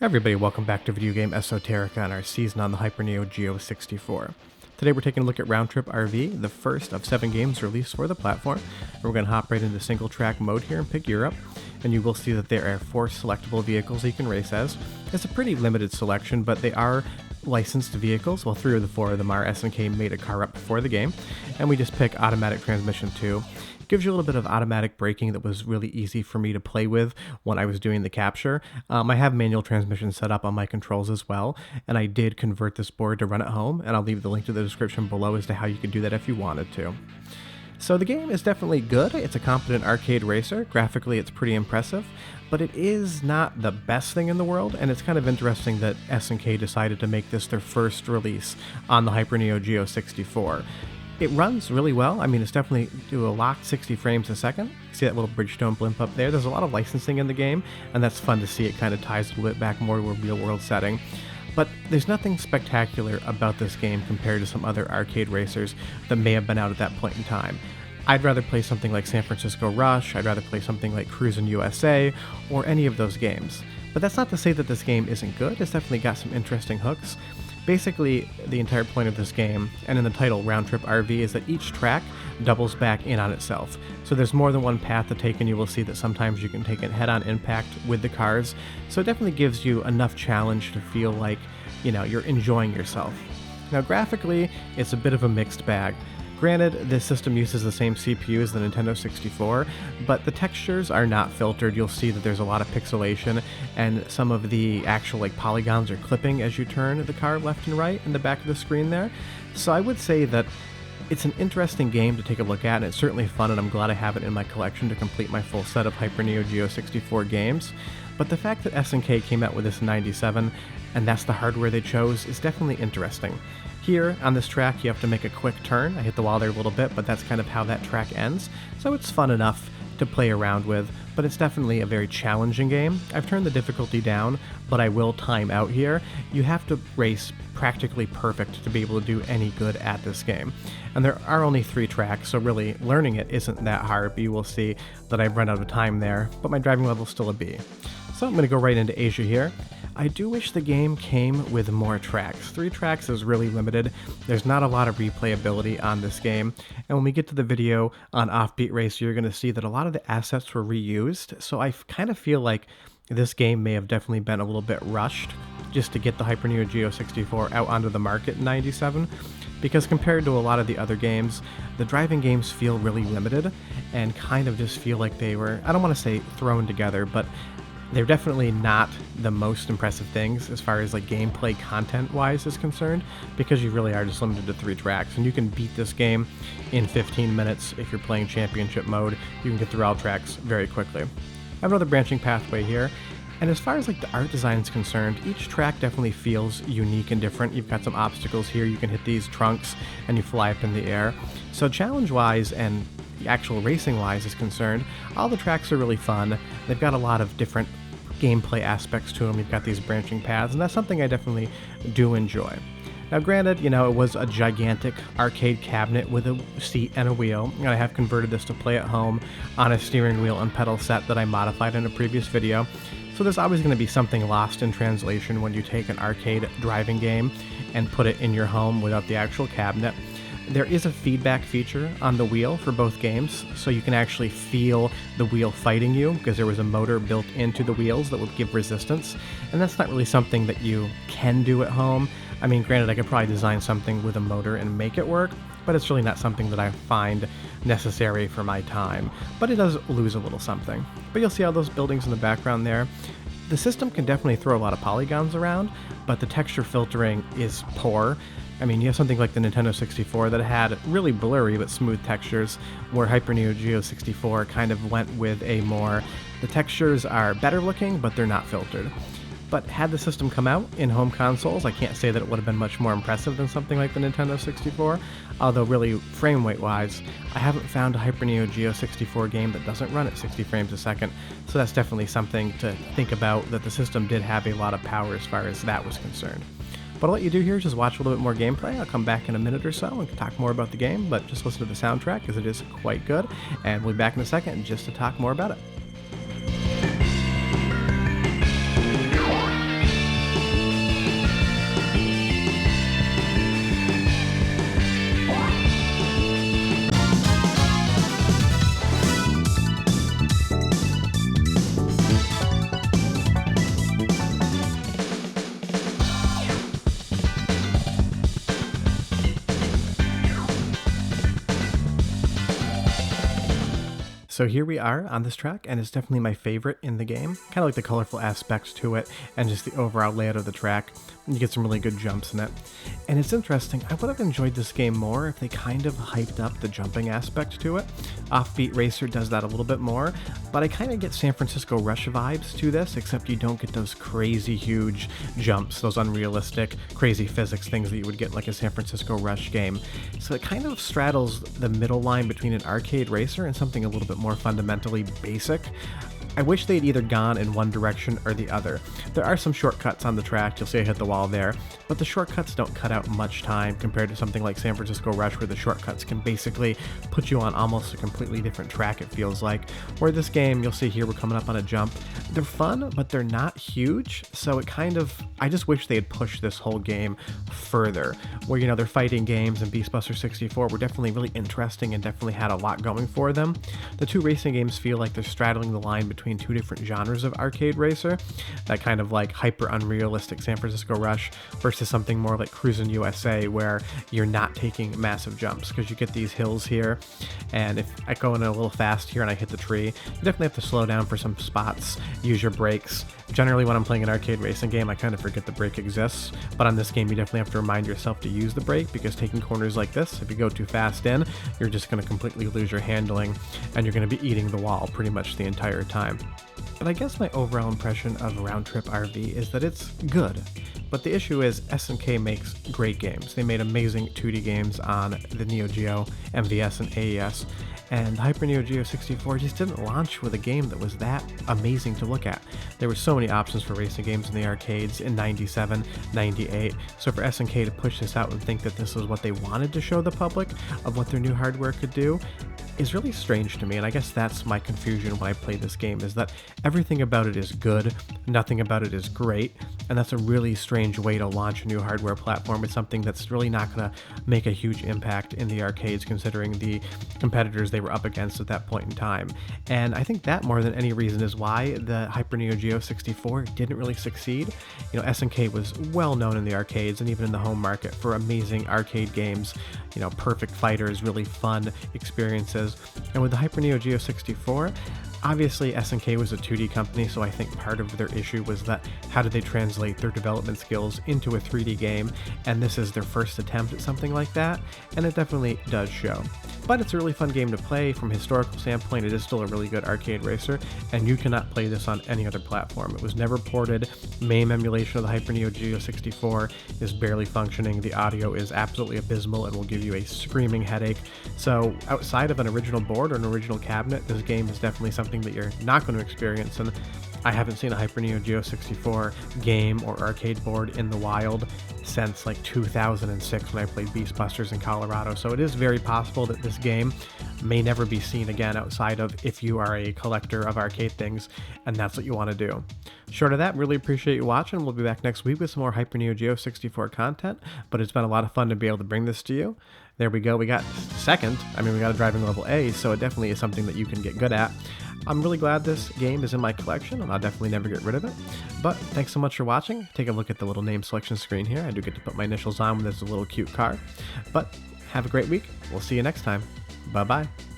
Hey everybody, welcome back to Video Game Esoterica and our season on the Hyper Neo Geo 64. Today we're taking a look at Round Trip RV, the first of 7 games released for the platform. And we're going to hop right into single track mode here and pick Europe. And you will see that there are 4 selectable vehicles you can race as. It's a pretty limited selection, but they are licensed vehicles. Well, 3 of the 4 of them are. SNK made a car up before the game. And we just pick automatic transmission 2. Gives you a little bit of automatic braking that was really easy for me to play with when I was doing the capture. I have manual transmission set up on my controls as well, and I did convert this board to run at home, and I'll leave the link to the description below as to how you could do that if you wanted to. So the game is definitely good. It's a competent arcade racer. Graphically, it's pretty impressive, but it is not the best thing in the world, and it's kind of interesting that SNK decided to make this their first release on the Hyper Neo Geo 64. It runs really well. I mean, it's definitely do a locked 60 frames a second. See that little Bridgestone blimp up there? There's a lot of licensing in the game, and that's fun to see. It kind of ties a little bit back more to a real-world setting. But there's nothing spectacular about this game compared to some other arcade racers that may have been out at that point in time. I'd rather play something like San Francisco Rush, I'd rather play something like Cruisin' USA, or any of those games. But that's not to say that this game isn't good. It's definitely got some interesting hooks. Basically, the entire point of this game, and in the title, Round Trip RV, is that each track doubles back in on itself. So there's more than one path to take, and you will see that sometimes you can take it head-on impact with the cars. So it definitely gives you enough challenge to feel like, you're enjoying yourself. Now, graphically, it's a bit of a mixed bag. Granted, this system uses the same CPU as the Nintendo 64, but the textures are not filtered. You'll see that there's a lot of pixelation, and some of the actual polygons are clipping as you turn the car left and right in the back of the screen there. So I would say that it's an interesting game to take a look at, and it's certainly fun, and I'm glad I have it in my collection to complete my full set of Hyper Neo Geo 64 games. But the fact that SNK came out with this in '97, and that's the hardware they chose, is definitely interesting. Here, on this track, you have to make a quick turn. I hit the wall there a little bit, but that's kind of how that track ends. So it's fun enough to play around with, but it's definitely a very challenging game. I've turned the difficulty down, but I will time out here. You have to race practically perfect to be able to do any good at this game. And there are only 3 tracks, so really learning it isn't that hard, but you will see that I've run out of time there, but my driving level is still a B. So I'm going to go right into Asia here. I do wish the game came with more tracks. 3 tracks is really limited. There's not a lot of replayability on this game. And when we get to the video on Offbeat Racer, you're going to see that a lot of the assets were reused. So I kind of feel like this game may have definitely been a little bit rushed just to get the Hyper Neo Geo 64 out onto the market in '97. Because compared to a lot of the other games, the driving games feel really limited and kind of just feel like they were, I don't want to say thrown together, but they're definitely not the most impressive things as far as gameplay content-wise is concerned, because you really are just limited to 3 tracks, and you can beat this game in 15 minutes if you're playing championship mode. You can get through all tracks very quickly. I have another branching pathway here, and as far as the art design is concerned, each track definitely feels unique and different. You've got some obstacles here, you can hit these trunks and you fly up in the air. So challenge-wise and actual racing-wise is concerned, all the tracks are really fun. They've got a lot of different gameplay aspects to them. You've got these branching paths, and that's something I definitely do enjoy. Now granted, it was a gigantic arcade cabinet with a seat and a wheel, and I have converted this to play at home on a steering wheel and pedal set that I modified in a previous video. So there's always going to be something lost in translation when you take an arcade driving game and put it in your home without the actual cabinet. There is a feedback feature on the wheel for both games, so you can actually feel the wheel fighting you, because there was a motor built into the wheels that would give resistance, and that's not really something that you can do at home. I mean, granted, I could probably design something with a motor and make it work, but it's really not something that I find necessary for my time. But it does lose a little something. But you'll see all those buildings in the background there. The system can definitely throw a lot of polygons around, but the texture filtering is poor. I mean, you have something like the Nintendo 64 that had really blurry but smooth textures, where Hyper Neo Geo 64 kind of went with a more, the textures are better looking, but they're not filtered. But had the system come out in home consoles, I can't say that it would have been much more impressive than something like the Nintendo 64, although really frame weight wise, I haven't found a Hyper Neo Geo 64 game that doesn't run at 60 frames a second, so that's definitely something to think about, that the system did have a lot of power as far as that was concerned. What I'll let you do here is just watch a little bit more gameplay. I'll come back in a minute or so and talk more about the game, but just listen to the soundtrack because it is quite good, and we'll be back in a second just to talk more about it. So here we are on this track, and it's definitely my favorite in the game. Kind of like the colorful aspects to it and just the overall layout of the track. You get some really good jumps in it. And it's interesting, I would have enjoyed this game more if they kind of hyped up the jumping aspect to it. Offbeat Racer does that a little bit more, but I kind of get San Francisco Rush vibes to this, except you don't get those crazy huge jumps, those unrealistic, crazy physics things that you would get like a San Francisco Rush game. So it kind of straddles the middle line between an arcade racer and something a little bit more fundamentally basic. I wish they'd either gone in one direction or the other. There are some shortcuts on the track, you'll see I hit the wall there, but the shortcuts don't cut out much time compared to something like San Francisco Rush, where the shortcuts can basically put you on almost a completely different track, it feels like. Where this game, you'll see here we're coming up on a jump. They're fun, but they're not huge, so it kind of, I just wish they had pushed this whole game further. Where, you know, their fighting games and Beast Buster 64 were definitely really interesting and definitely had a lot going for them. The two racing games feel like they're straddling the line between two different genres of arcade racer, that kind of like hyper unrealistic San Francisco Rush versus something more like Cruisin' USA, where you're not taking massive jumps because you get these hills here, and if I go in a little fast here and I hit the tree, you definitely have to slow down for some spots, use your brakes. Generally when I'm playing an arcade racing game, I kind of forget the brake exists, but on this game you definitely have to remind yourself to use the brake, because taking corners like this, if you go too fast in, you're just going to completely lose your handling and you're going to be eating the wall pretty much the entire time. But I guess my overall impression of Round Trip RV is that it's good. But the issue is SNK makes great games. They made amazing 2D games on the Neo Geo, MVS, and AES, and Hyper Neo Geo 64 just didn't launch with a game that was that amazing to look at. There were so many options for racing games in the arcades in 97, 98, so for SNK to push this out and think that this was what they wanted to show the public of what their new hardware could do is really strange to me, and I guess that's my confusion when I play this game, is that everything about it is good, nothing about it is great, and that's a really strange way to launch a new hardware platform. It's something that's really not going to make a huge impact in the arcades, considering the competitors they were up against at that point in time. And I think that more than any reason is why the Hyper Neo Geo 64 didn't really succeed. You know, SNK was well known in the arcades and even in the home market for amazing arcade games, you know, perfect fighters, really fun experiences. And with the Hyper Neo Geo 64, obviously SNK was a 2D company, so I think part of their issue was that how did they translate their development skills into a 3D game, and this is their first attempt at something like that, and it definitely does show. But it's a really fun game to play. From a historical standpoint, it is still a really good arcade racer, and you cannot play this on any other platform. It was never ported. MAME emulation of the Hyper Neo Geo 64 is barely functioning. The audio is absolutely abysmal and will give you a screaming headache. So outside of an original board or an original cabinet, this game is definitely something that you're not going to experience, and I haven't seen a Hyper Neo Geo 64 game or arcade board in the wild since like 2006 when I played Beast Busters in Colorado, so it is very possible that this game may never be seen again outside of if you are a collector of arcade things and that's what you want to do. Short of that, really appreciate you watching. We'll be back next week with some more Hyper Neo Geo 64 content, but it's been a lot of fun to be able to bring this to you. There we go, we got second. I mean, we got a driving level A, so it definitely is something that you can get good at. I'm really glad this game is in my collection, and I'll definitely never get rid of it. But thanks so much for watching. Take a look at the little name selection screen here. I do get to put my initials on when there's a little cute car. But have a great week. We'll see you next time. Bye-bye.